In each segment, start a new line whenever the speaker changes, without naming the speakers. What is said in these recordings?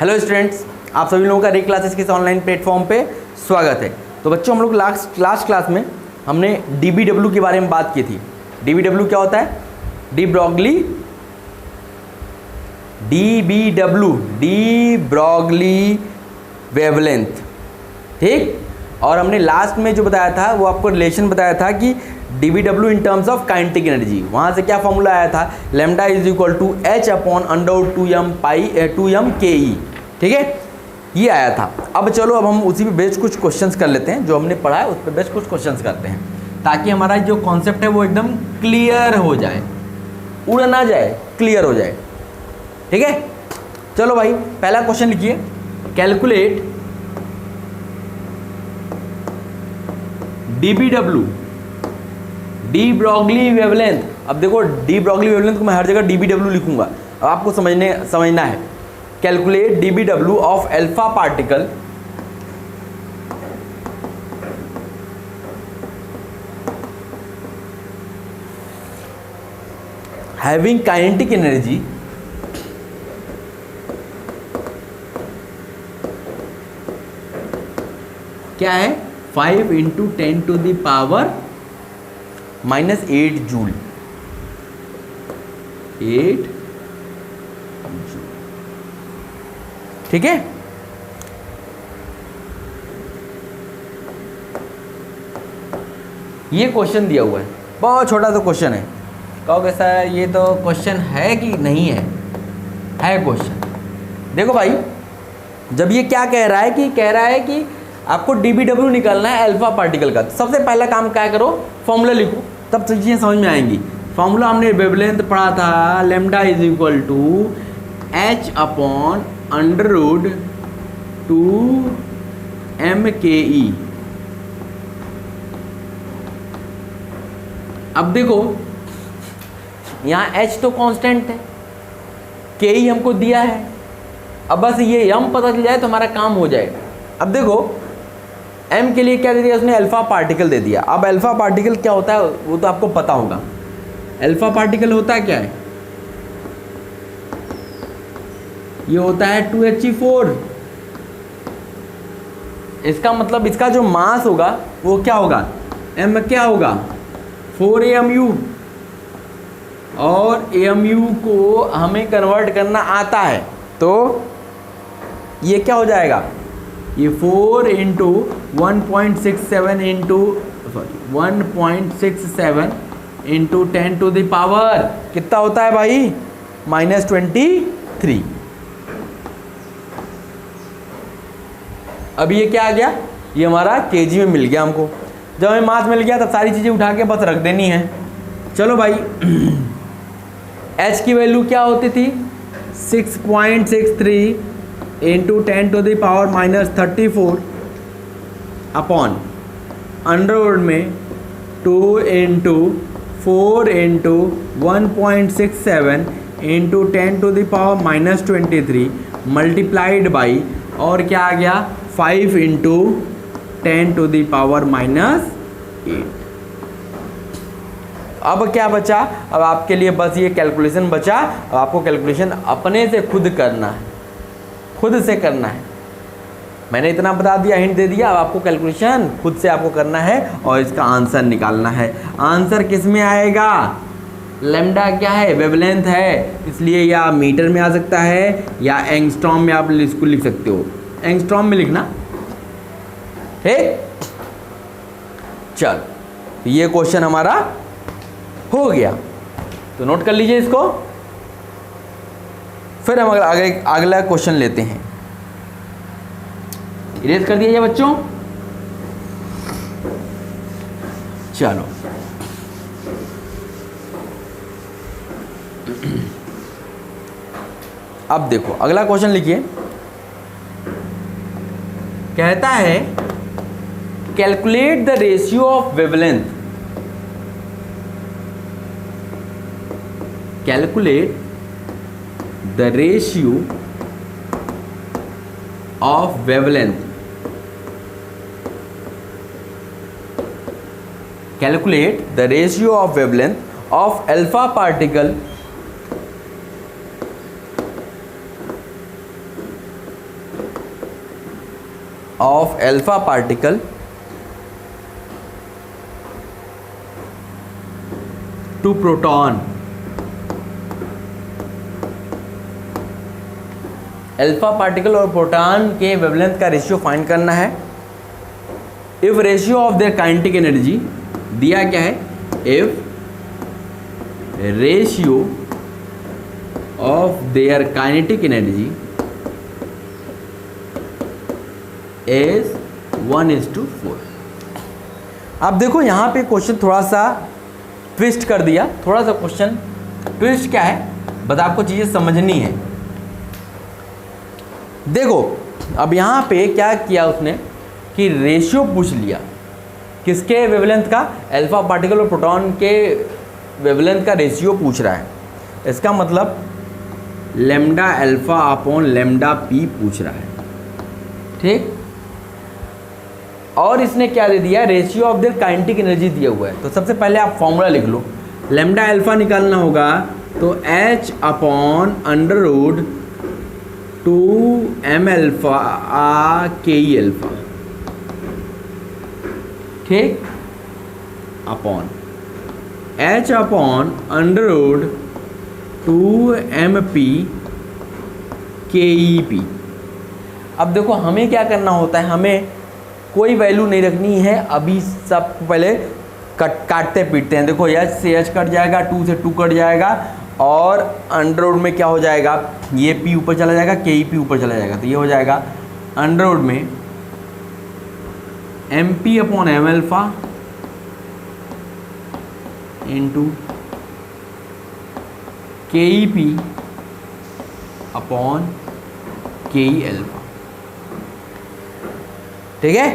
Hello students, आप सभी लोगों का रे क्लासेस के ऑनलाइन प्लेटफॉर्म पे स्वागत है। तो बच्चों, हम लोग लास्ट क्लास में हमने डीबीडब्ल्यू के बारे में बात की थी। डीबीडब्ल्यू क्या होता है? डी ब्रॉगली वेवलेंथ, ठीक। और हमने लास्ट में जो बताया था वो आपको रिलेशन बताया था कि DBW in terms of kinetic energy, वहाँ से क्या फॉर्मूला आया था? Lambda is equal to H upon under 2m K ई, ठीक है, ये आया था। अब चलो, अब हम उसी पे बेस्ड कुछ क्वेश्चंस कर लेते हैं, जो हमने पढ़ा है उस पर बेस्ड कुछ क्वेश्चंस करते हैं, ताकि हमारा जो कॉन्सेप्ट है वो एकदम क्लियर हो जाए, उड़ ना जाए, क्लियर हो जाए, ठीक है। चलो भाई, पहला क्वेश्चन लिखिए, calculate DBW, de Broglie wavelength. अब देखो, डी ब्रॉगली वेवलेंथ को मैं हर जगह डीबीडब्ल्यू लिखूंगा, अब आपको समझना है। Calculate DBW of alpha particle having kinetic energy क्या है? 5 into 10 to the power -8 joule, 8 joule, ठीक है। ये क्वेश्चन दिया हुआ है, बहुत छोटा सा क्वेश्चन है। कहोगे सर ये तो क्वेश्चन है कि नहीं है? है क्वेश्चन। देखो भाई, जब ये क्या कह रहा है कि आपको डीबीडब्ल्यू निकालना है अल्फा पार्टिकल का, सबसे पहला काम क्या करो? फॉर्मूला लिखो, तब चीज़ें समझ में आएंगी। फॉर्मूला हमने वेवलेंथ पढ़ा था, lambda is equal to H upon under root 2m K ई। अब देखो, यहाँ h तो कांस्टेंट है, के ई हमको दिया है, अब बस ये m पता चल जाए तो हमारा काम हो जाएगा। अब देखो, m के लिए क्या दे दिया उसने? अल्फा पार्टिकल दे दिया। अब अल्फा पार्टिकल क्या होता है वो तो आपको पता होगा। अल्फा पार्टिकल होता है क्या है? ये होता है 2He4। इसका मतलब इसका जो मास होगा वो क्या होगा? m क्या होगा? 4amu। और amu को हमें कन्वर्ट करना आता है, तो ये क्या हो जाएगा? ये 4 into 1.67 into 10 to the power कितना होता है भाई? -23। अब ये क्या आ गया? ये हमारा केजी में मिल गया हमको। जब हमें मास मिल गया तब सारी चीज़ें उठा के बस रख देनी है। चलो भाई, h की वैल्यू क्या होती थी? 6.63 into 10 to the power -34 upon under root में 2 into 4 into 1.67 into 10 to the power -23 multiplied by, और क्या आ गया? 5 इंटू 10 टू द पावर -8। अब क्या बचा? अब आपके लिए बस ये कैलकुलेशन बचा। अब आपको कैलकुलेशन अपने से खुद करना है, खुद से करना है। मैंने इतना बता दिया, हिंट दे दिया। अब आपको कैलकुलेशन खुद से आपको करना है और इसका आंसर निकालना है। आंसर किस में आएगा? लैम्डा क्या है? वेवलेंथ है, इसलिए या मीटर में आ सकता है या एंगस्ट्रॉम में आप इसको लिख सकते हो। एंगस्ट्रॉम में लिखना, ठीक। चल, तो ये क्वेश्चन हमारा हो गया, तो नोट कर लीजिए इसको। फिर हम अगला क्वेश्चन लेते हैं। इरेज कर दिया जाए बच्चों। चलो, अब देखो अगला क्वेश्चन लिखिए। कहता है calculate the ratio of wavelength, calculate the ratio of wavelength, calculate the ratio of wavelength of alpha particle of alpha particle to proton, alpha particle और प्रोटॉन के वेवलेंथ का रेशियो फाइंड करना है। If ratio of their kinetic energy दिया क्या है, if ratio of their kinetic energy is 1:4। अब देखो यहाँ पे क्वेश्चन थोड़ा सा ट्विस्ट कर दिया, थोड़ा सा क्वेश्चन ट्विस्ट क्या है, बस आपको चीज़ें समझनी है। देखो अब यहाँ पे क्या किया उसने कि रेशियो पूछ लिया, किसके वेवलेंथ का, अल्फा पार्टिकल और प्रोटॉन के वेवलेंथ का रेशियो पूछ रहा है। इसका मतलब lambda alpha upon lambda P पूछ रहा है, ठीक। और इसने क्या दे दिया, ratio of their kinetic energy दिया हुआ है। तो सबसे पहले आप फॉर्मूला लिख लो, लेमडा अल्फा निकालना होगा तो H upon under root 2m alpha K E alpha, ठीक, upon H upon under root 2mp K E P. अब देखो हमें क्या करना होता है, हमें कोई वैल्यू नहीं रखनी है, अभी सब पहले काटते पीटते हैं। देखो H से H कट जाएगा, 2 से 2 कट जाएगा, और अंडर रूट में क्या हो जाएगा, ये P ऊपर चला जाएगा, के ई पी ऊपर चला जाएगा, तो ये हो जाएगा अंडर रूट में MP upon M alpha into K E P upon के ई अल्फा, ठीक है।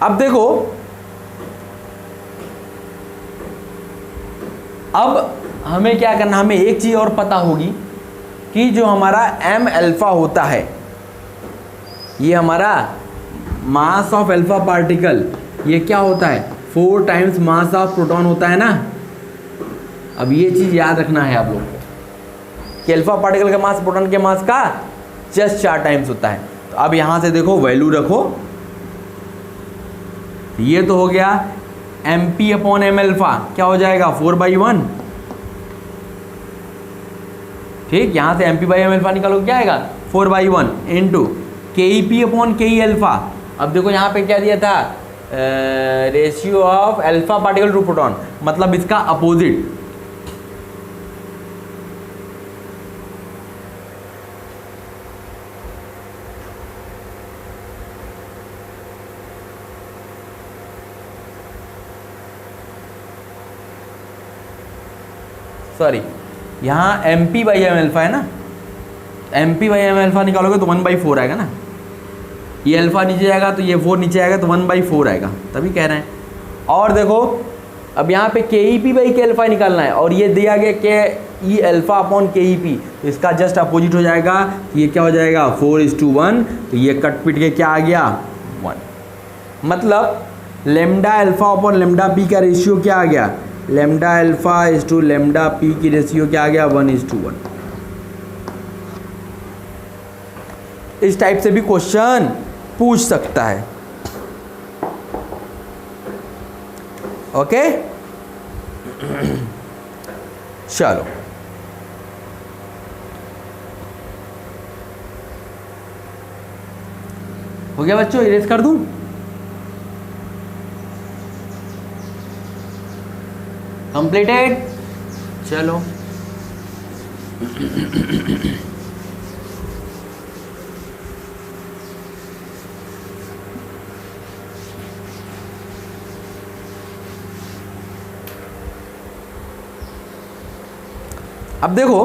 अब देखो, अब हमें क्या करना, हमें एक चीज़ और पता होगी कि जो हमारा m अल्फा होता है, ये हमारा मास ऑफ अल्फा पार्टिकल, ये क्या होता है, 4 टाइम्स मास ऑफ प्रोटॉन होता है ना। अब ये चीज़ याद रखना है आप लोग को कि अल्फा पार्टिकल का मास प्रोटॉन के मास का जस्ट 4 टाइम्स होता है। तो अब यहाँ से देखो वैल्यू रखो, ये तो हो गया MP अपॉन एम अल्फा, क्या हो जाएगा 4/1, ठीक। यहाँ से MP बाई एम अल्फा निकालो, क्या आएगा 4/1 into K E P upon के ई अल्फा। अब देखो यहाँ पे क्या दिया था, ratio of alpha particle to proton, मतलब इसका अपोजिट। सॉरी, यहाँ MP बाई एम अल्फा है ना, MP बाई एम अल्फा निकालोगे तो 1/4 आएगा ना, ये अल्फा नीचे जाएगा तो ये 4 नीचे आएगा तो 1/4 आएगा, तभी कह रहे हैं। और देखो अब यहाँ पे के ई पी बाई के अल्फा निकालना है, और ये दिया गया के ई अल्फा अपॉन के ई पी, तो इसका जस्ट अपोजिट हो जाएगा, तो ये क्या हो जाएगा 4:1, तो ये कट पिट के क्या आ गया 1। मतलब lambda alpha upon lambda P का रेशियो क्या आ गया, lambda alpha is to lambda P की रेशियो क्या आ गया 1:1। इस टाइप से भी क्वेश्चन पूछ सकता है, ओके। चलो हो गया बच्चों, इरेज कर दूं, कंप्लीटेड। चलो अब देखो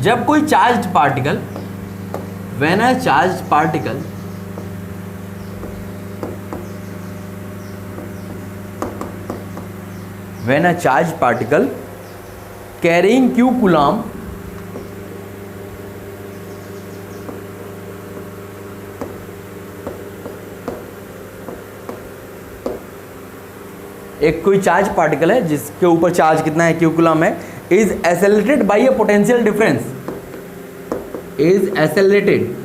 जब कोई charged particle, when a charged particle when a charged particle carrying q coulomb एक कोई चार्ज पार्टिकल है जिसके ऊपर चार्ज कितना है, q कूलम है, is accelerated by a potential difference, is accelerated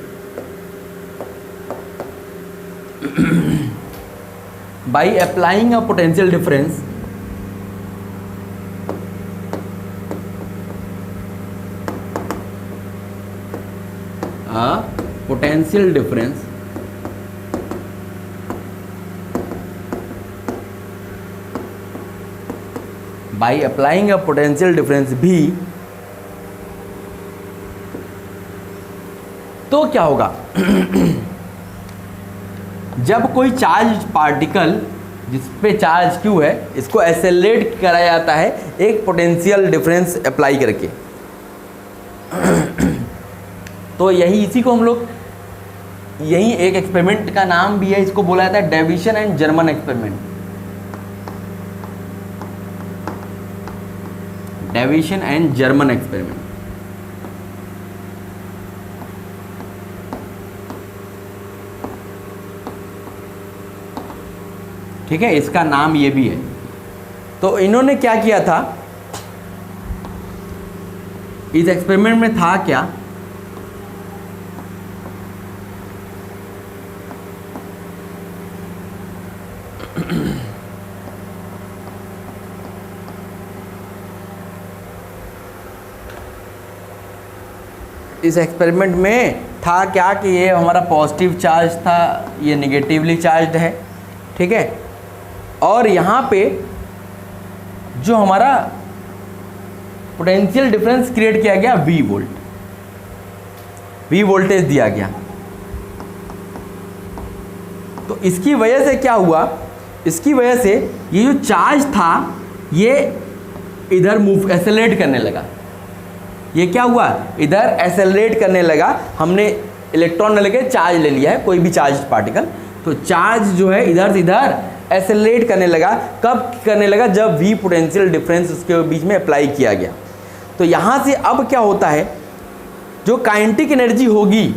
by applying a potential difference by applying a potential difference भी, तो क्या होगा जब कोई चार्ज पार्टिकल जिस पे चार्ज Q है इसको एक्सेलरेट कराया जाता है एक पोटेंशियल डिफरेंस अप्लाई करके। तो यही इसी को हम लोग यही एक एक्सपेरिमेंट का नाम भी है, इसको बोला जाता है Davisson and Germer experiment. Davisson and Germer experiment. ठीक है, इसका नाम ये भी है। तो इन्होंने क्या किया था इस एक्सपेरिमेंट में, था क्या, इस एक्सपेरिमेंट में था क्या कि ये हमारा पॉजिटिव चार्ज था, ये निगेटिवली चार्ज्ड है। ठीक है, और यहाँ पे जो हमारा पोटेंशियल डिफरेंस क्रिएट किया गया V वोल्ट, V वोल्टेज दिया गया। तो इसकी वजह से क्या हुआ, इसकी वजह से ये जो चार्ज था ये इधर मूव एक्सेलरेट करने लगा। ये क्या हुआ, इधर एक्सेलरेट करने लगा। हमने इलेक्ट्रॉन लेके चार्ज ले लिया है, कोई भी चार्ज पार्टिकल, तो चार्ज जो है इधर से इधर एक्सेलरेट करने लगा। कब करने लगा, जब V पोटेंशियल डिफरेंस उसके बीच में अप्लाई किया गया। तो यहाँ से अब क्या होता है, जो काइनेटिक एनर्जी होगी,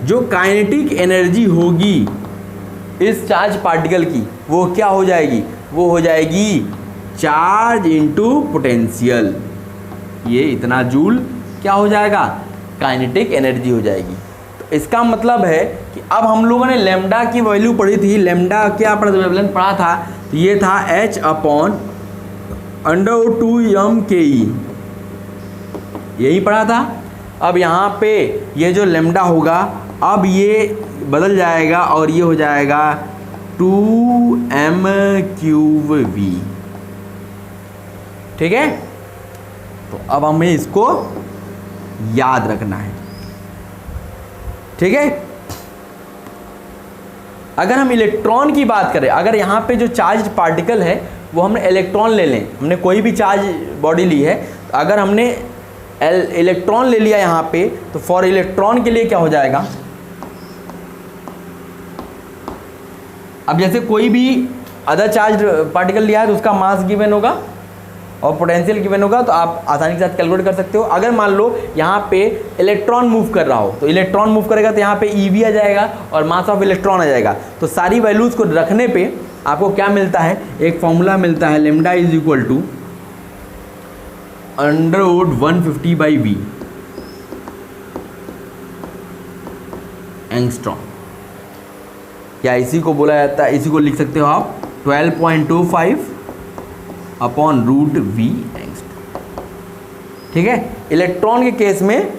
जो काइनेटिक एनर्जी होगी इस चार्ज पार्टिकल की, वो क्या हो जाएगी, वो हो जाएगी चार्ज इनटू पोटेंशियल। ये इतना जूल क्या हो जाएगा, काइनेटिक एनर्जी हो जाएगी। तो इसका मतलब है कि अब हम लोगों ने लेमडा की वैल्यू पढ़ी थी, लेमडा क्या पढ़ा था, तो ये था h/√2m/ke, यही पढ़ा था। अब यहाँ पे ये जो लेमडा होगा अब ये बदल जाएगा और ये हो जाएगा 2m³v। ठीक है, तो अब हमें इसको याद रखना है। ठीक है, अगर हम इलेक्ट्रॉन की बात करें, अगर यहाँ पे जो चार्ज पार्टिकल है वो हमने इलेक्ट्रॉन ले लें, हमने कोई भी चार्ज बॉडी ली है, तो अगर हमने इलेक्ट्रॉन ले लिया यहाँ पे, तो फॉर इलेक्ट्रॉन के लिए क्या हो जाएगा, अब जैसे कोई भी अदर चार्ज पार्टिकल लिया है तो उसका मास गिवन होगा और पोटेंशियल गिवन होगा, तो आप आसानी के साथ कैलकुलेट कर सकते हो। अगर मान लो यहाँ पे इलेक्ट्रॉन मूव कर रहा हो, तो इलेक्ट्रॉन मूव करेगा तो यहाँ पे EV आ जाएगा और मास ऑफ इलेक्ट्रॉन आ जाएगा। तो सारी वैल्यूज़ को रखने पे आपको क्या मिलता है, एक फॉर्मूला मिलता है, lambda is equal to √150/V angstrom, या इसी को बोला जाता है, इसी को लिख सकते हो आप 12.25/√V एंगस्ट्रॉम। ठीक है, इलेक्ट्रॉन के केस में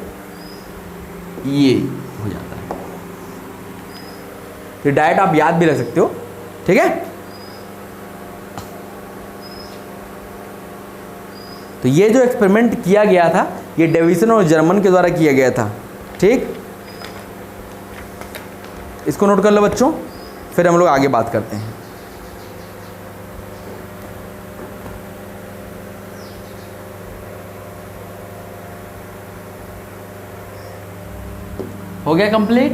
ये हो जाता है, तो डायरेक्ट आप याद भी रख सकते हो। ठीक है, तो ये जो एक्सपेरिमेंट किया गया था ये डेविसन और जर्मन के द्वारा किया गया था। ठीक, इसको नोट कर लो बच्चों, फिर हम लोग आगे बात करते हैं। हो गया कंप्लीट,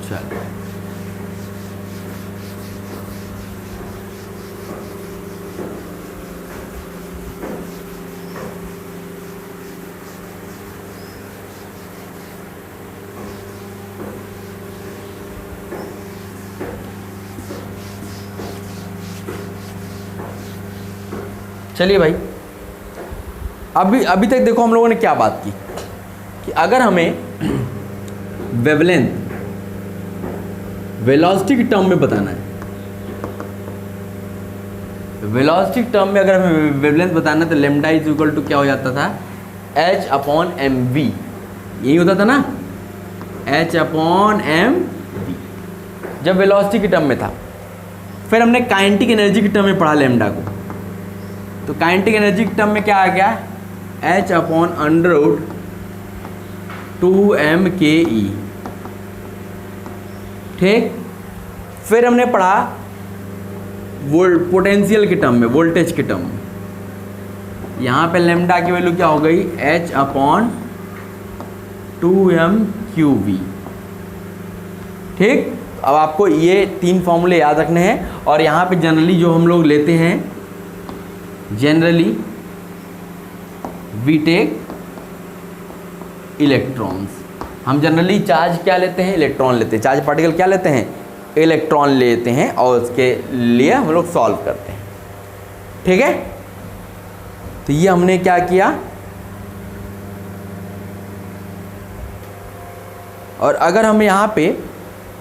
चलो चलिए भाई, अभी तक देखो हम लोगों ने क्या बात की कि अगर हमें वेवलेंथ वेलोसिटी की टर्म में बताना है, वेलोसिटी की टर्म में अगर हमें वेवलेंथ बताना है तो लेमडा इज इक्वल टू क्या हो जाता था, h/mv, यही होता था ना, h/mv जब वेलोसिटी की टर्म में था। फिर हमने काइनेटिक एनर्जी की टर्म में पढ़ा लेमडा को, तो काइनेटिक एनर्जी की टर्म में क्या आ गया, h/√2mke, ठीक। फिर हमने पढ़ा पोटेंशियल के टर्म में, वोल्टेज के टर्म में, यहाँ पे लेमडा की वैल्यू क्या हो गई, h/2mqv, ठीक। अब आपको ये 3 फॉर्मूले याद रखने हैं। और यहाँ पे जनरली जो हम लोग लेते हैं, जनरली वी टेक इलेक्ट्रॉन्स, हम जनरली चार्ज क्या लेते हैं, इलेक्ट्रॉन लेते हैं, चार्ज पार्टिकल क्या लेते हैं, इलेक्ट्रॉन लेते हैं, और उसके लिए हम लोग सॉल्व करते हैं, ठीक है। तो ये हमने क्या किया, और अगर हम यहाँ पे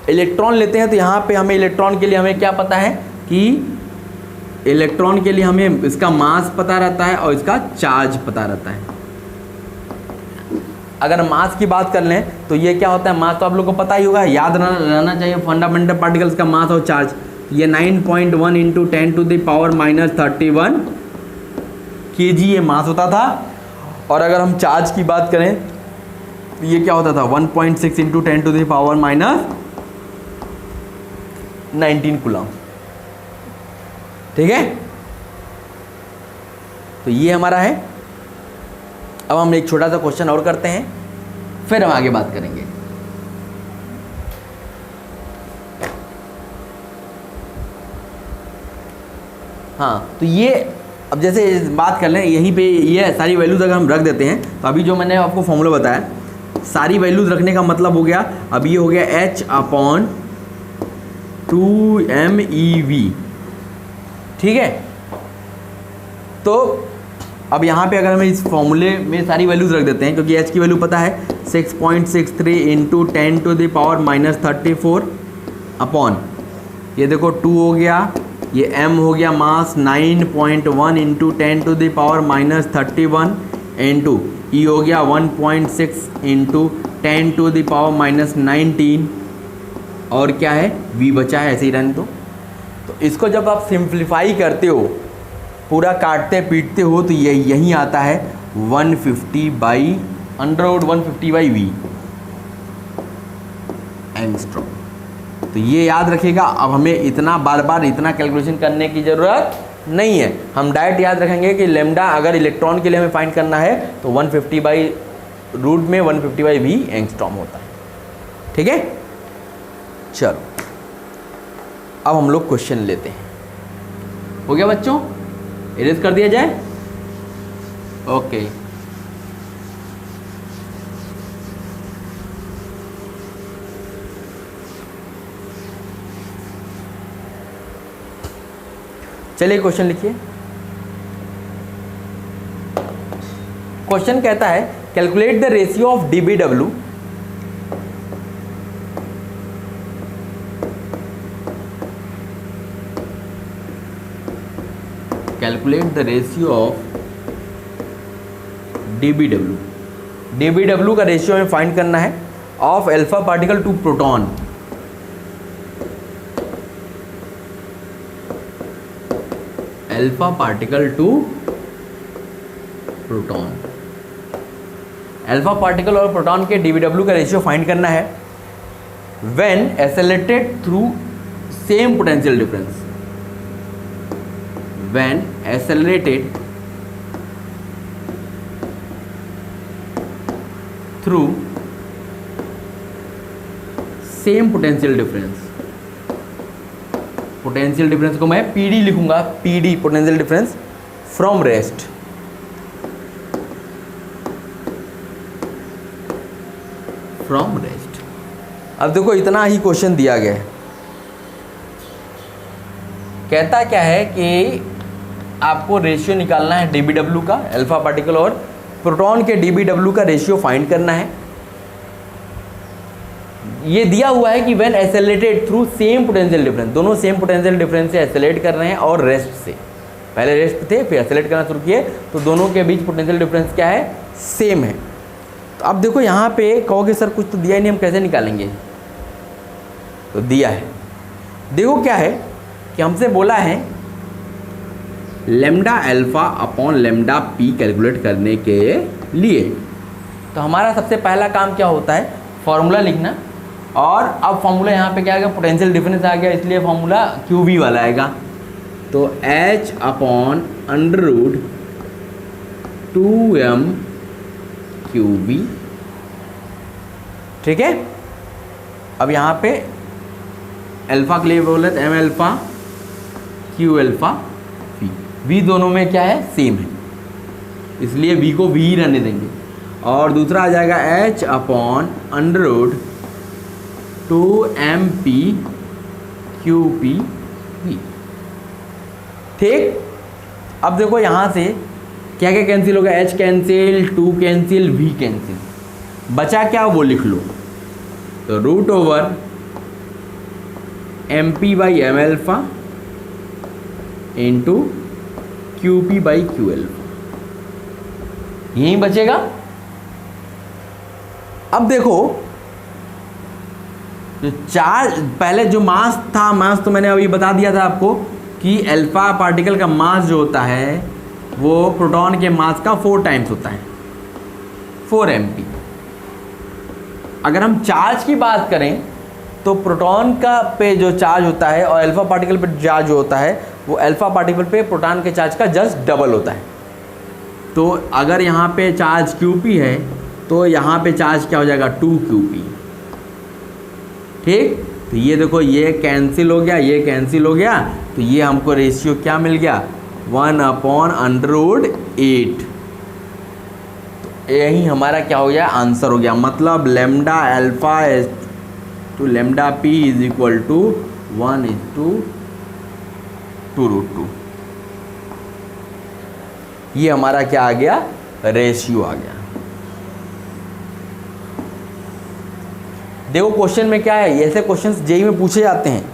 इलेक्ट्रॉन लेते हैं तो यहाँ पे हमें इलेक्ट्रॉन के लिए हमें क्या पता है कि इलेक्ट्रॉन के लिए हमें इसका मास पता रहता है और इसका चार्ज पता रहता है। अगर मास की बात कर लें तो ये क्या होता है, मास तो आप लोग को पता ही होगा, याद रहना चाहिए, फंडामेंटल पार्टिकल्स का मास और चार्ज। ये 9.1 × 10⁻31 kg ये मास होता था। और अगर हम चार्ज की बात करें तो ये क्या होता था, 1.6 × 10⁻19 कूलम, ठीक है। तो ये हमारा है। अब हम एक छोटा सा क्वेश्चन और करते हैं, फिर हम आगे बात करेंगे। हाँ, तो ये अब जैसे बात कर लें, यहीं पे ये सारी वैल्यूज अगर हम रख देते हैं तो अभी जो मैंने आपको फॉर्मूला बताया, सारी वैल्यूज रखने का मतलब हो गया, अब ये हो गया h/2mEv, ठीक है। तो अब यहाँ पे अगर हम इस फॉर्मूले में सारी वैल्यूज रख देते हैं, क्योंकि h की वैल्यू पता है 6.63 × 10⁻34 अपॉन, ये देखो 2 हो गया, ये m हो गया मास 9.1 × 10⁻31 इंटू ई हो गया 1.6 × 10⁻19, और क्या है v बचा है, ऐसे ही रहने दो। तो इसको जब आप सिंप्लीफाई करते हो, पूरा काटते पीटते हो, तो ये यहीं आता है 150/v एंगस्ट्रॉम। तो ये याद रखिएगा। अब हमें इतना बार बार इतना कैलकुलेशन करने की ज़रूरत नहीं है, हम डायरेक्ट याद रखेंगे कि लेमडा अगर इलेक्ट्रॉन के लिए हमें फाइंड करना है तो 150/√v एंगस्ट्रॉम होता है, ठीक है। चलो अब हम लोग क्वेश्चन लेते हैं। हो गया बच्चों, इरेज कर दिया जाए, ओके। चलिए क्वेश्चन लिखिए। क्वेश्चन कहता है calculate the ratio of dBW calculate the ratio of dBW। dBW का रेशियो हमें फाइंड करना है of alpha particle to proton. Alpha particle to proton, alpha particle और प्रोटॉन के dBW का रेशियो फाइंड करना है when accelerated through same potential difference. When accelerated through same potential difference. Potential difference को मैं PD लिखूंगा, PD potential difference from rest. From rest. अब देखो इतना ही क्वेश्चन दिया गया है, कहता क्या है कि आपको रेशियो निकालना है डीबीडब्ल्यू का, अल्फा पार्टिकल और प्रोटॉन के डीबीडब्ल्यू का रेशियो फाइंड करना है। ये दिया हुआ है कि when accelerated through same potential difference, दोनों सेम पोटेंशियल डिफरेंस से एक्सेलरेट कर रहे हैं और रेस्ट से, पहले रेस्ट पे थे फिर एक्सेलरेट करना शुरू किए, तो दोनों के बीच पोटेंशियल डिफरेंस क्या है, सेम है। तो अब देखो यहाँ पे कहोगे सर कुछ तो दिया ही नहीं, हम कैसे निकालेंगे, तो दिया है। देखो क्या है कि हमसे बोला है lambda alpha upon lambda P calculate करने के लिए, तो हमारा सबसे पहला काम क्या होता है, फॉर्मूला लिखना। और अब फॉर्मूला यहाँ पे क्या आएगा, पोटेंशियल डिफरेंस आ गया, इसलिए फॉर्मूला क्यू वी वाला आएगा। तो H upon under root 2m QV, ठीक है। अब यहाँ पे अल्फा के लिए बोले तो m alpha Q alpha V दोनों में क्या है, सेम है, इसलिए V को V ही रहने देंगे। और दूसरा आ जाएगा H upon under root 2mp QP V, ठीक। अब देखो यहाँ से क्या क्या कैंसिल होगा, H cancel, 2 cancel, V cancel, बचा क्या वो लिख लो। तो root over MP by M alpha into QP by Q alpha, यही बचेगा। अब देखो जो चार्ज, पहले जो मास था, मास तो मैंने अभी बता दिया था आपको कि अल्फा पार्टिकल का मास जो होता है वो प्रोटॉन के मास का 4 टाइम्स होता है, 4 mp। अगर हम चार्ज की बात करें तो प्रोटॉन का पे जो चार्ज होता है और अल्फा पार्टिकल पे चार्ज जो होता है वो अल्फा पार्टिकल पे प्रोटॉन के चार्ज का जस्ट डबल होता है। तो अगर यहाँ पे चार्ज QP है तो यहाँ पे चार्ज क्या हो जाएगा, 2QP, ठीक। तो ये देखो ये कैंसिल हो गया, ये कैंसिल हो गया, तो ये हमको रेशियो क्या मिल गया, 1 अपॉन अंडर रूट 8। तो यही हमारा क्या हो गया, आंसर हो गया। मतलब lambda alpha to lambda P is equal to 1:2√2। ये हमारा क्या आ गया, रेशियो आ गया। देखो क्वेश्चन में क्या है, ऐसे क्वेश्चंस जेईई में पूछे जाते हैं।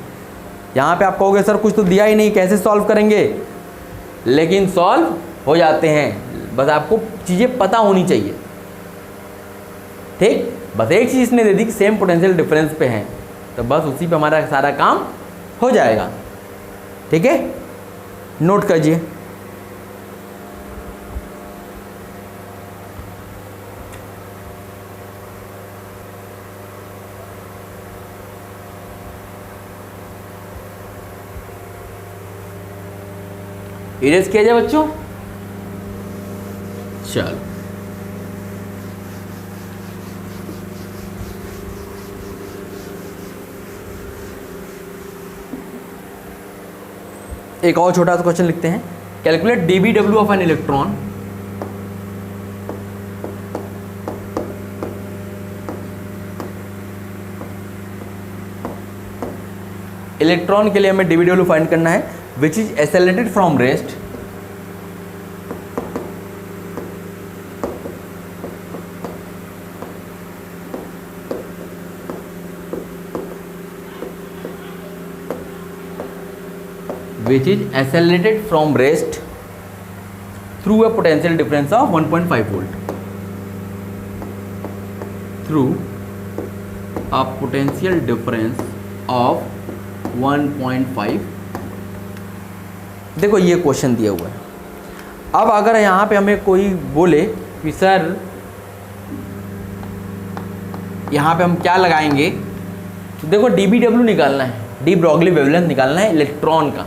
यहाँ पे आप कहोगे सर कुछ तो दिया ही नहीं, कैसे सॉल्व करेंगे, लेकिन सॉल्व हो जाते हैं, बस आपको चीज़ें पता होनी चाहिए, ठीक। बस एक चीज़ इसने दे दी कि सेम पोटेंशियल डिफरेंस पे है, तो बस उसी पे हमारा सारा काम हो जाएगा, ठीक है। नोट कीजिए। इरेज किया जाए बच्चों, चलो। एक और छोटा सा क्वेश्चन लिखते हैं, calculate DBW of an electron electron के लिए हमें डीबीडब्ल्यू फाइंड करना है, which is accelerated from rest through a potential difference of 1.5 volt, through a potential difference of 1.5। देखो ये क्वेश्चन दिया हुआ है। अब अगर यहाँ पे हमें कोई बोले कि सर यहाँ पे हम क्या लगाएंगे, तो देखो डीबीडब्ल्यू निकालना है, डी ब्रॉगली वेवलेंथ निकालना है इलेक्ट्रॉन का,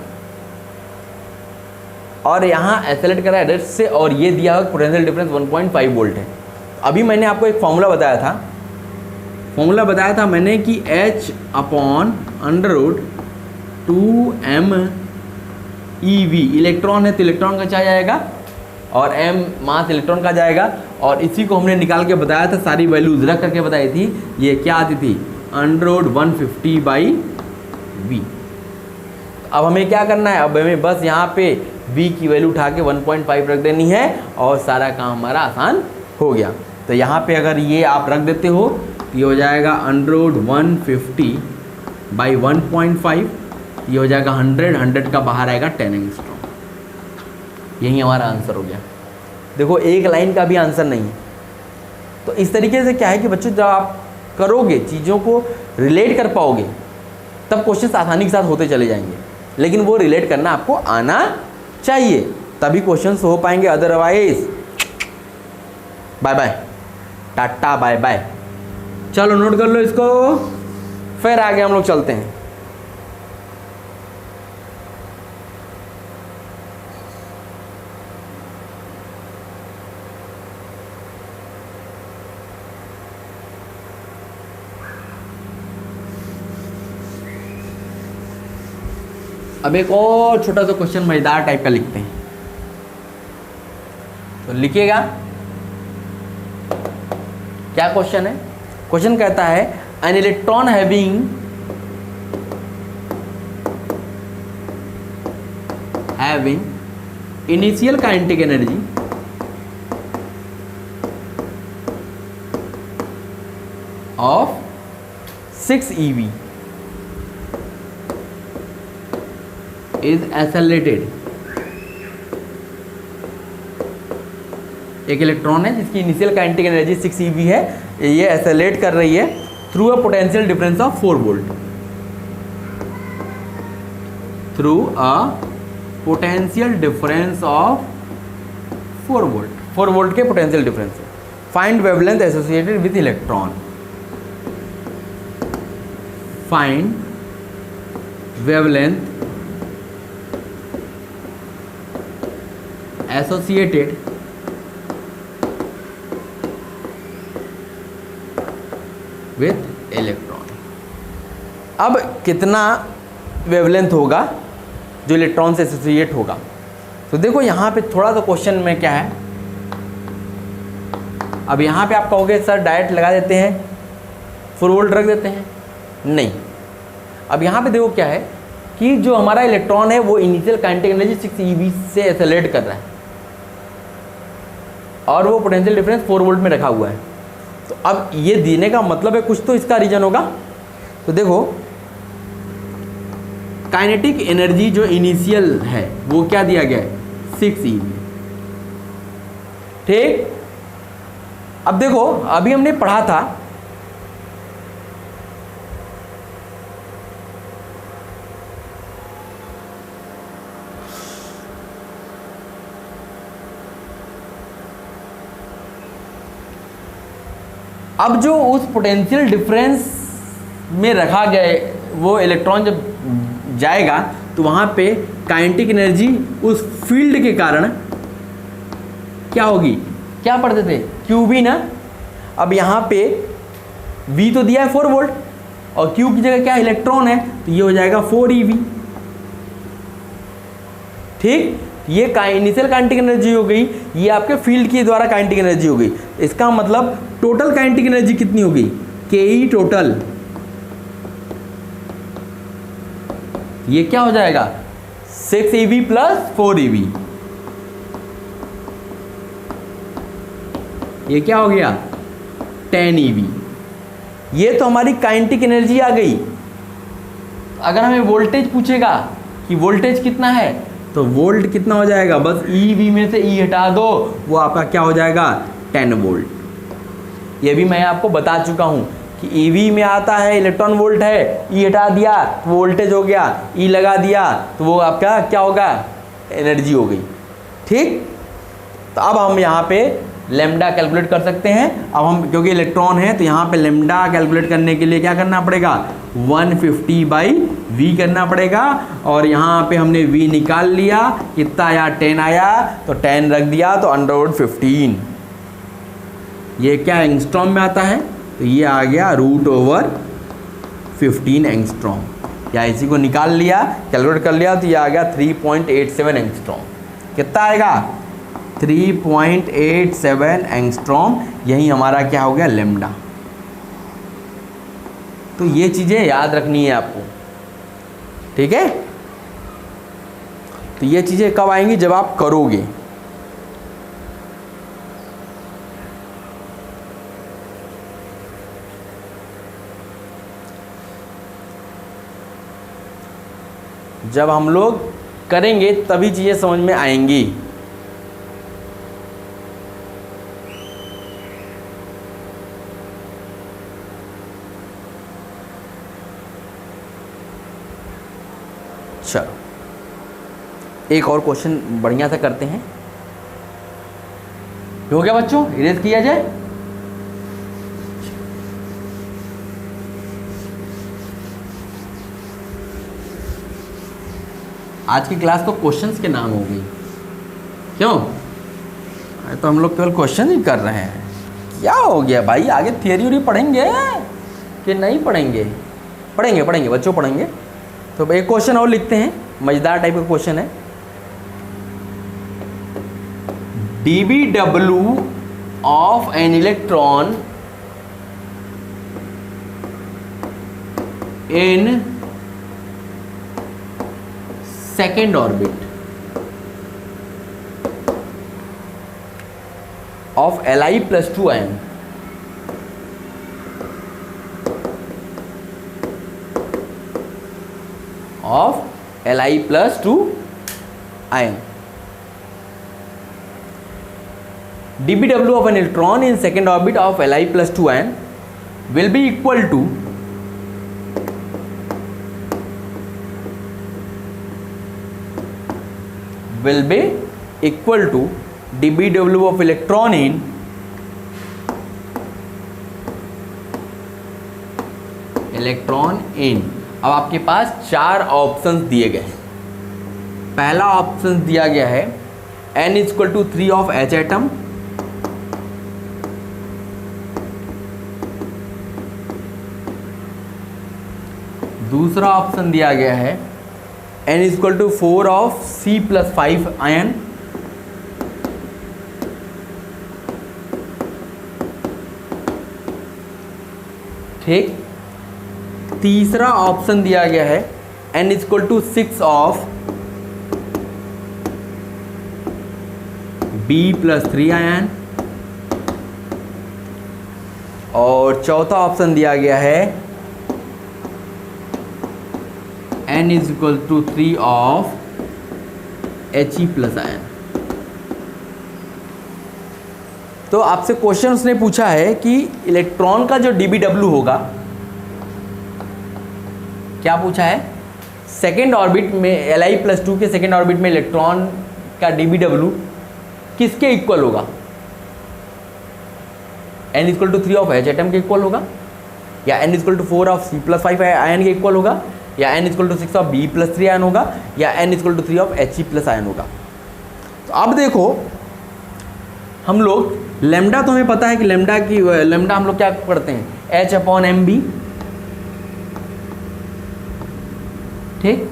और यहाँ एक्सेलरेट करा है रेस्ट से, और ये दिया हुआ पोटेंशियल डिफरेंस 1.5 वोल्ट है। अभी मैंने आपको एक फॉर्मूला बताया था, मैंने कि H upon under root 2m EV, electron है तो इलेक्ट्रॉन का चार्ज आएगा और m मास इलेक्ट्रॉन का जाएगा, और इसी को हमने निकाल के बताया था, सारी वैल्यूज रख करके बताई थी। ये क्या आती थी, अंडर रूट 150/V। अब हमें क्या करना है, अब हमें बस यहाँ पे v की वैल्यू उठा के 1.5 रख देनी है और सारा काम हमारा आसान हो गया। तो यहाँ पे अगर ये आप रख देते हो तो ये हो जाएगा √150 बाई 1.5, ये हो जाएगा 100 का बाहर आएगा 10 एंगस्ट्रॉम। यही हमारा आंसर हो गया। देखो एक लाइन का भी आंसर नहीं है। तो इस तरीके से क्या है कि बच्चों जब आप करोगे, चीज़ों को रिलेट कर पाओगे, तब क्वेश्चन आसानी के साथ होते चले जाएंगे। लेकिन वो रिलेट करना आपको आना चाहिए, तभी क्वेश्चंस हो पाएंगे। Otherwise bye bye, tata bye bye. चलो नोट कर लो इसको, फिर आगे हम लोग चलते हैं। अब एक और छोटा सा क्वेश्चन मजेदार टाइप का लिखते हैं, तो लिखिएगा क्या क्वेश्चन है। क्वेश्चन कहता है an electron having initial kinetic energy of 6 eV is accelerated। एक इलेक्ट्रॉन है जिसकी इनिशियल काइनेटिक एनर्जी 6 eV है, ये एक्सेलरेट कर रही है through a potential difference of 4 volt, through a potential difference of 4 volt, 4 volt के potential difference. Find wavelength associated with electron, find wavelength associated with electron. अब कितना वेवलेंथ होगा जो इलेक्ट्रॉन से एसोसिएट होगा। तो देखो यहाँ पे थोड़ा सा क्वेश्चन में क्या है, अब यहाँ पे आप कहोगे सर डायरेक्ट लगा देते हैं 4 वोल्ट रख देते हैं, नहीं। अब यहाँ पे देखो क्या है कि जो हमारा इलेक्ट्रॉन है वो इनिशियल काइनेटिक एनर्जी 6 eV से एक्सेलरेट कर रहा है और वो पोटेंशियल डिफरेंस 4 वोल्ट में रखा हुआ है। तो अब ये देने का मतलब है कुछ तो इसका रीजन होगा। तो देखो काइनेटिक एनर्जी जो इनिशियल है वो क्या दिया गया है 6 eV, ठीक। अब देखो अभी हमने पढ़ा था अब जो उस पोटेंशियल डिफरेंस में रखा गया वो इलेक्ट्रॉन जब जाएगा तो वहाँ पे काइनेटिक एनर्जी उस फील्ड के कारण क्या होगी, क्या पढ़ते थे QV ना। अब यहाँ पे V तो दिया है 4 वोल्ट और Q की जगह क्या इलेक्ट्रॉन है, तो ये हो जाएगा 4 eV, ठीक। ये इनिशियल काइनेटिक एनर्जी हो गई, ये आपके फील्ड के द्वारा काइनेटिक एनर्जी हो गई। इसका मतलब टोटल काइनेटिक एनर्जी कितनी हो गई KE टोटल, ये क्या हो जाएगा 6 eV प्लस 4 eV, ये क्या हो गया 10 eV। ये तो हमारी काइनेटिक एनर्जी आ गई। अगर हमें वोल्टेज पूछेगा कि वोल्टेज कितना है, तो वोल्ट कितना हो जाएगा, बस EV में से E हटा दो, वो आपका क्या हो जाएगा 10 वोल्ट। ये भी मैं आपको बता चुका हूँ कि EV में आता है इलेक्ट्रॉन वोल्ट है, E हटा दिया तो वोल्टेज हो गया, E लगा दिया तो वो आपका क्या होगा एनर्जी हो गई, ठीक। तो अब हम यहाँ पे लेमडा कैलकुलेट कर सकते हैं। अब हम क्योंकि इलेक्ट्रॉन है तो यहाँ पे लेमडा कैलकुलेट करने के लिए क्या करना पड़ेगा 150/V करना पड़ेगा। और यहाँ पे हमने V निकाल लिया, कितना आया 10 आया, तो 10 रख दिया तो √15। ये क्या एंगस्ट्रॉम में आता है, तो ये आ गया √15 एंगस्ट्रॉम। या इसी को निकाल लिया, कैलकुलेट कर लिया तो ये आ गया 3.87 एंगस्ट्रॉम। कितना आएगा 3.87 एंगस्ट्रॉम। यही हमारा क्या हो गया लेमडा। तो ये चीज़ें याद रखनी है आपको, ठीक है। तो ये चीज़ें कब आएंगी, जब आप करोगे। जब हम लोग करेंगे तभी चीज़ें समझ में आएंगी। चलो एक और क्वेश्चन बढ़िया सा करते हैं। हो गया बच्चों, इरेज किया जाए। आज की क्लास तो क्वेश्चंस के नाम होगी, क्यों? तो हम लोग केवल क्वेश्चन ही कर रहे हैं। क्या हो गया भाई, आगे थियरी उरी पढ़ेंगे कि नहीं पढ़ेंगे? पढ़ेंगे पढ़ेंगे बच्चों, पढ़ेंगे। तो एक क्वेश्चन और लिखते हैं, मजेदार टाइप का क्वेश्चन है। dBW of an electron in second orbit of Li plus 2 ion of Li plus 2 ion. dBW of an electron in second orbit of Li plus 2 ion will be equal to dBW of electron in अब आपके पास 4 options दिए गए हैं। पहला option दिया गया है n equal to 3 of H atom, दूसरा ऑप्शन दिया गया है n equal to 4 of C plus 5 ion, ठीक। तीसरा ऑप्शन दिया गया है n equal to 6 of B plus 3 ion, और चौथा ऑप्शन दिया गया है n is equal to 3 of He plus ion. तो आपसे क्वेश्चन उसने पूछा है कि इलेक्ट्रॉन का जो dBW होगा, क्या पूछा है? सेकेंड ऑर्बिट में Li प्लस 2 के सेकेंड ऑर्बिट में इलेक्ट्रॉन का dBW किसके इक्वल होगा? n equal to 3 of H atom के इक्वल होगा, या n equal to 4 of C plus 5 ion के इक्वल होगा, या n equal to 6 of B plus 3 ion होगा, या n equal to 3 of He plus ion होगा। तो अब देखो, हम लोग लेमडा, तो हमें पता है कि लेमडा हम लोग क्या पढ़ते हैं, H/mb, ठीक,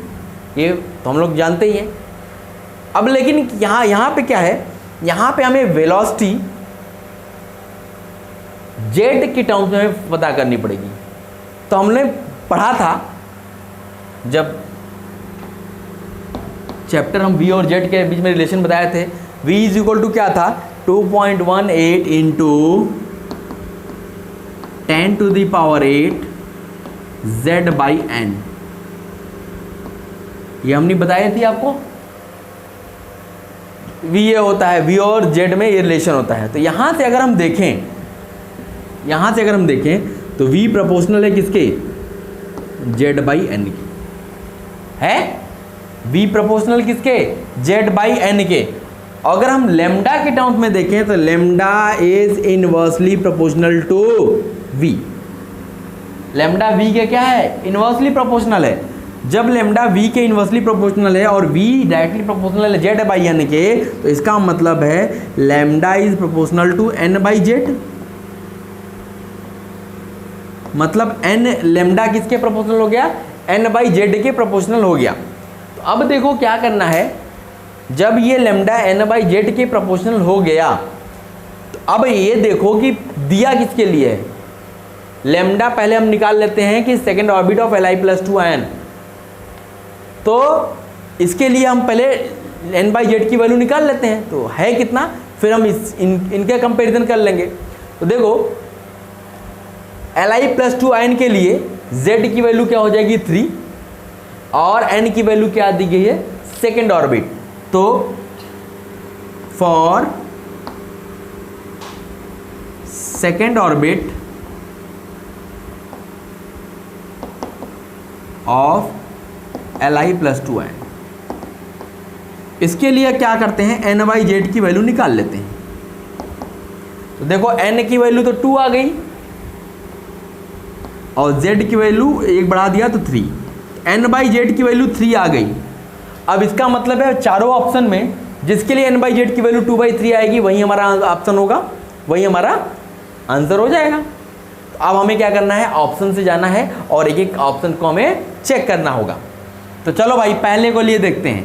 ये तो हम लोग जानते ही हैं। अब लेकिन यहाँ पे क्या है, यहाँ पे हमें वेलोसिटी जेट की टर्म्स में पता करनी पड़ेगी। तो हमने पढ़ा था जब चैप्टर हम v और z के बीच में रिलेशन बताए थे, v इज इक्वल टू क्या था, 2.18 into 10 to the power 8 z by n। ये हमने बताई थी आपको, v ये होता है, v और z में ये रिलेशन होता है। तो यहाँ से अगर हम देखें, तो v प्रोपोर्शनल है किसके, z बाई n के, है v प्रोपोर्शनल किसके, z बाई n के। अगर हम लेमडा के टर्म्स में देखें तो lambda is inversely proportional to v। Lambda v के क्या है, इनवर्सली प्रोपोर्शनल है। जब लेमडा v के इनवर्सली प्रोपोर्शनल है और v डायरेक्टली प्रोपोर्शनल है z बाई n के, तो इसका मतलब है lambda is proportional to n by z। मतलब n लेमडा किसके प्रोपोर्शनल हो गया, n बाई z के प्रोपोर्शनल हो गया। तो अब देखो क्या करना है, जब ये लेमडा n बाई z के प्रोपोर्शनल हो गया, तो अब ये देखो कि दिया किसके लिए है। लेमडा पहले हम निकाल लेते हैं कि second orbit of Li plus 2 ion. तो इसके लिए हम पहले एन बाई जेड की वैल्यू निकाल लेते हैं, तो है कितना, फिर हम इनके कंपेरिजन कर लेंगे। तो देखो Li प्लस 2in के लिए z की वैल्यू क्या हो जाएगी 3 और n की वैल्यू क्या दी गई है सेकेंड ऑर्बिट। तो for second orbit of Li plus 2n, इसके लिए क्या करते हैं n बाई जेड की वैल्यू निकाल लेते हैं। तो देखो n की वैल्यू तो 2 आ गई और z की वैल्यू एक बढ़ा दिया तो 3, n बाई जेड की वैल्यू 3 आ गई। अब इसका मतलब है चारों ऑप्शन में जिसके लिए n बाई जेड की वैल्यू 2/3 आएगी वही हमारा ऑप्शन होगा, वही हमारा आंसर हो जाएगा। तो अब हमें क्या करना है, ऑप्शन से जाना है और एक एक ऑप्शन को हमें चेक करना होगा। तो चलो भाई पहले के लिए देखते हैं,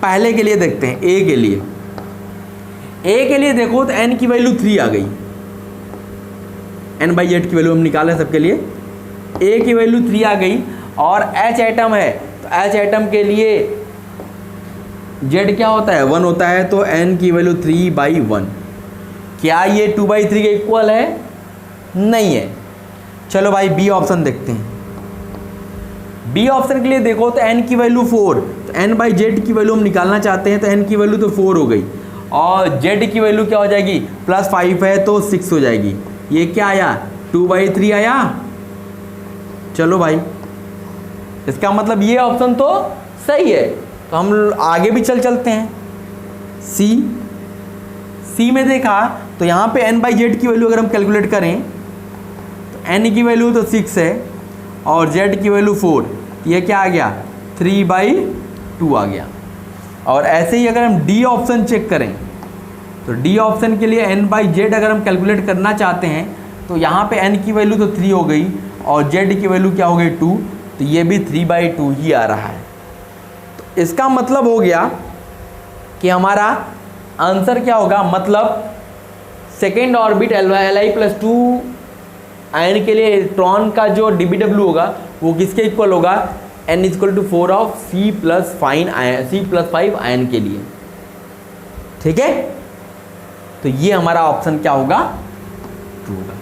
पहले के लिए देखते हैं ए के लिए। ए के लिए देखो तो n की वैल्यू 3 आ गई, n बाई जेड की वैल्यू हम निकालें सबके लिए, ए की वैल्यू 3 आ गई और H एटम है तो H एटम के लिए Z क्या होता है 1 होता है, तो n की वैल्यू 3/1। क्या ये 2/3 के इक्वल है, नहीं है। चलो भाई बी ऑप्शन देखते हैं। बी ऑप्शन के लिए देखो तो n की वैल्यू 4, तो n बाई जेड की वैल्यू हम निकालना चाहते हैं तो n की वैल्यू तो 4 हो गई और z की वैल्यू क्या हो जाएगी +5 है तो 6 हो जाएगी। ये क्या आया 2/3 आया। चलो भाई इसका मतलब ये ऑप्शन तो सही है, तो हम आगे भी चलते हैं। सी में देखा तो यहाँ पे n बाई जेड की वैल्यू अगर हम कैलकुलेट करें तो n की वैल्यू तो 6 है और z की वैल्यू 4, ये क्या आ गया 3/2 आ गया। और ऐसे ही अगर हम डी ऑप्शन चेक करें तो डी ऑप्शन के लिए n बाई जेड अगर हम कैलकुलेट करना चाहते हैं तो यहाँ पे n की वैल्यू तो 3 हो गई और z की वैल्यू क्या हो गई 2, तो ये भी 3/2 ही आ रहा है। तो इसका मतलब हो गया कि हमारा आंसर क्या होगा, मतलब second orbit Li plus 2n के लिए इलेक्ट्रॉन का जो dBW होगा वो किसके इक्वल होगा, n equal to 4 of C+5 ion के लिए। ठीक है, तो ये हमारा ऑप्शन क्या होगा, ट्रू होगा।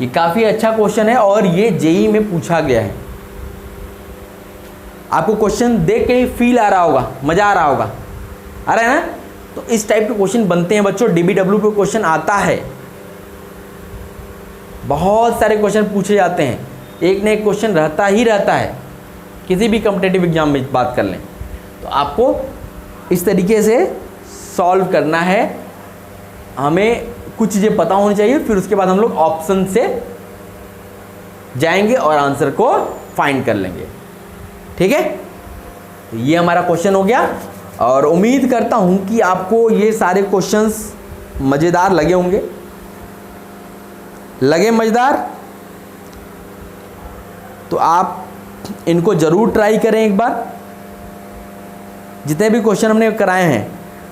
ये काफ़ी अच्छा क्वेश्चन है और ये जेई में पूछा गया है। आपको क्वेश्चन देख के ही फील आ रहा होगा, मज़ा आ रहा होगा, आ रहा है ना। तो इस टाइप के क्वेश्चन बनते हैं बच्चों, डीबीडब्ल्यू पे क्वेश्चन आता है, बहुत सारे क्वेश्चन पूछे जाते हैं, एक न एक क्वेश्चन रहता ही रहता है। किसी भी कॉम्पिटिटिव एग्जाम में बात कर लें तो आपको इस तरीके से सॉल्व करना है। हमें कुछ चीज़ें पता होनी चाहिए, फिर उसके बाद हम लोग ऑप्शन से जाएंगे और आंसर को फाइंड कर लेंगे। ठीक है, तो ये हमारा क्वेश्चन हो गया और उम्मीद करता हूं कि आपको ये सारे क्वेश्चंस मज़ेदार लगे होंगे। लगे मज़ेदार तो आप इनको ज़रूर ट्राई करें एक बार। जितने भी क्वेश्चन हमने कराए हैं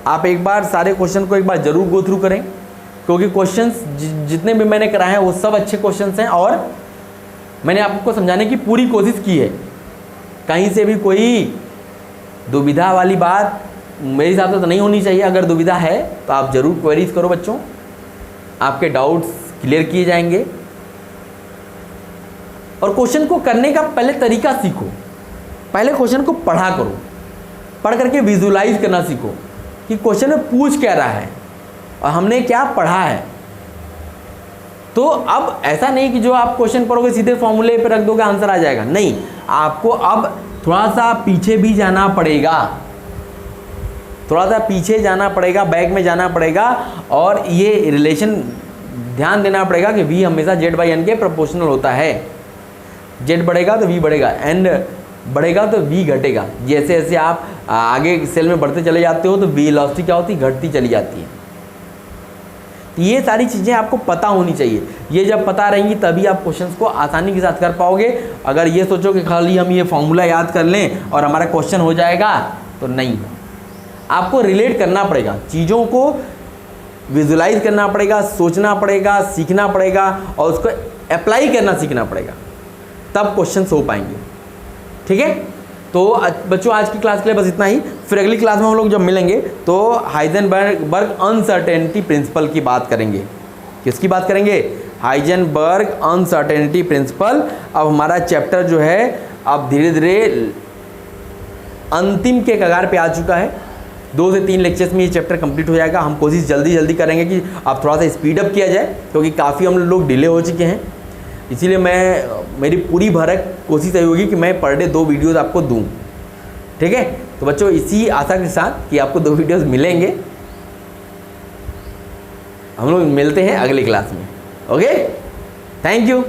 आप एक बार सारे क्वेश्चन को एक बार ज़रूर गो थ्रू करें, क्योंकि क्वेश्चंस जितने भी मैंने कराए हैं वो सब अच्छे क्वेश्चंस हैं और मैंने आपको समझाने की पूरी कोशिश की है। कहीं से भी कोई दुविधा वाली बात मेरे हिसाब से तो नहीं होनी चाहिए। अगर दुविधा है तो आप ज़रूर क्वेरीज करो बच्चों, आपके डाउट्स क्लियर किए जाएंगे। और क्वेश्चन को करने का पहले तरीका सीखो, पहले क्वेश्चन को पढ़ा करो, पढ़ करके विजुलाइज करना सीखो कि क्वेश्चन में पूछ क्या रहा है और हमने क्या पढ़ा है। तो अब ऐसा नहीं कि जो आप क्वेश्चन पढ़ोगे सीधे फॉर्मूले पे रख दोगे आंसर आ जाएगा, नहीं, आपको अब थोड़ा सा पीछे भी जाना पड़ेगा, थोड़ा सा पीछे जाना पड़ेगा, बैक में जाना पड़ेगा और ये रिलेशन ध्यान देना पड़ेगा कि v हमेशा z/n के प्रोपोर्शनल होता है। z बढ़ेगा तो v बढ़ेगा, n बढ़ेगा तो v घटेगा। जैसे जैसे आप आगे सेल में बढ़ते चले जाते हो तो वेलोसिटी क्या होती है, घटती चली जाती है। तो ये सारी चीज़ें आपको पता होनी चाहिए। ये जब पता रहेंगी तभी आप क्वेश्चंस को आसानी के साथ कर पाओगे। अगर ये सोचो कि खाली हम ये फॉर्मूला याद कर लें और हमारा क्वेश्चन हो जाएगा, तो नहीं, आपको रिलेट करना पड़ेगा, चीज़ों को विजुलाइज करना पड़ेगा, सोचना पड़ेगा, सीखना पड़ेगा और उसको अप्लाई करना सीखना पड़ेगा, तब क्वेश्चंस हो पाएंगे। ठीक है, तो बच्चों आज की क्लास के लिए बस इतना ही। फिर अगली क्लास में हम लोग जब मिलेंगे तो हाइजेनबर्ग अनसर्टेनिटी प्रिंसिपल की बात करेंगे। किसकी बात करेंगे? Heisenberg uncertainty principle. अब हमारा चैप्टर जो है अब धीरे धीरे अंतिम के कगार पे आ चुका है। 2 से 3 लेक्चर्स में ये चैप्टर कंप्लीट हो जाएगा। हम कोशिश जल्दी जल्दी करेंगे कि अब थोड़ा सा स्पीड अप किया जाए, क्योंकि काफ़ी हम लोग डिले हो चुके हैं। इसीलिए मेरी पूरी भरक कोशिश यही होगी कि मैं पर डे 2 वीडियोज़ आपको दूँ। ठीक है, तो बच्चों इसी आशा के साथ कि आपको 2 वीडियोज़ मिलेंगे, हम लोग मिलते हैं अगली क्लास में। Okay, thank you.